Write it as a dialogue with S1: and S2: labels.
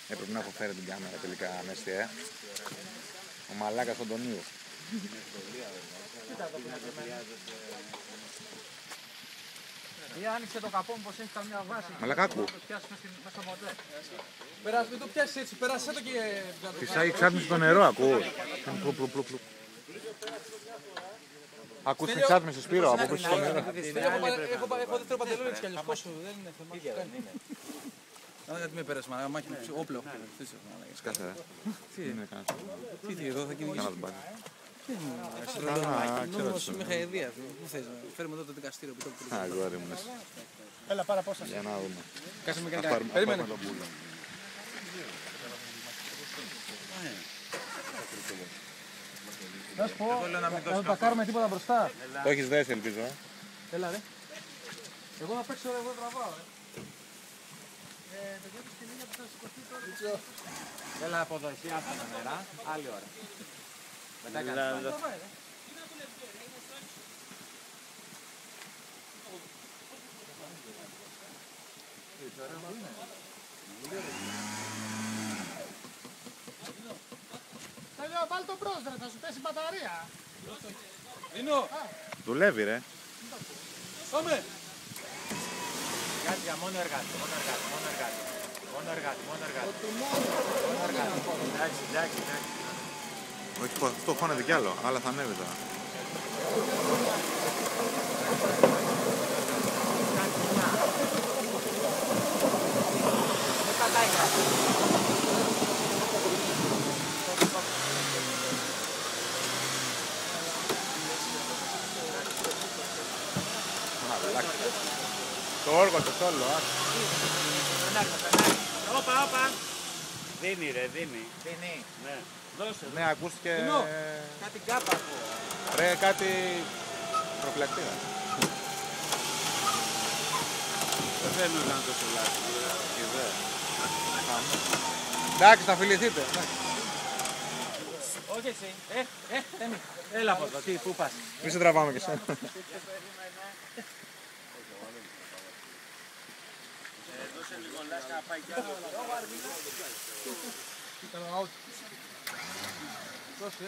S1: Έπρεπε να έχω φέρει την κάμερα τελικά Ανέστη, Ο μαλάκας τον Τονίου.
S2: Ή άνοιξε το καπό μου πως έχει καμιά βάση.
S1: Μαλάκα άκου.
S2: Περάς, μην το πιάσεις έτσι, περάσε το και...
S1: Φυσάει ξάπνιση στο νερό, ακούω. Ακούς την ξάπνιση, Σπύρο, από πίσω στο νερό.
S2: Έχω δεύτερο παντελόνι έτσι κι αλλιώς, πόσο, δεν είναι θέμα. Γιατί με πέρασε, μαλάκα, μάχη, όπλο.
S1: Σκάσε,
S2: Τι, εδώ θα κυνηγήσω. Νόμος με χαιδεία. Πού θες, φέρουμε εδώ το δικαστήριο.
S1: Αγόρι μου.
S2: Έλα, πάρα πόσα.
S1: Για να δούμε.
S2: Κάτσε με κανένα. Περίμενε. Να σου πω, θα τα κάνουμε τίποτα μπροστά.
S1: Το έχεις δέσει, ελπίζω.
S2: Έλα ρε. Εγώ να παίξω, εγώ τραβάω. Το γιο του σκηνή που θα σηκωθεί τώρα. Έλα από εδώ, εσύ άφηνα νερά, άλλη ώρα. Μετά κάνεις.
S3: Θέλω, βάλ' το μπρος, θα σου πέσει η μπαταρία.
S2: Δίνω.
S1: Δουλεύει, ρε.
S2: Πάμε.
S4: Για μόνο εργάτη. Εντάξει.
S1: Όχι, αυτό φώνεται κι άλλο, αλλά θα ανέβει τώρα. Το όργο το σόλο,
S4: Όπα. Δίνει. Ναι. Δώσε.
S1: Ναι, ακούστηκε...
S2: Κάτι κάπα.
S1: Ρε, κάτι... προφυλακτήρα.
S4: Δεν θέλω να το σολάσει.
S1: Εντάξει, θα φιληθείτε.
S2: Όχι εσύ. Έλα από εδώ, πού πας.
S1: Μη σε τραβάμε κι εσένα.
S4: Δώσε λίγο λάσκα να πάει κι άλλο.
S2: Δώσε.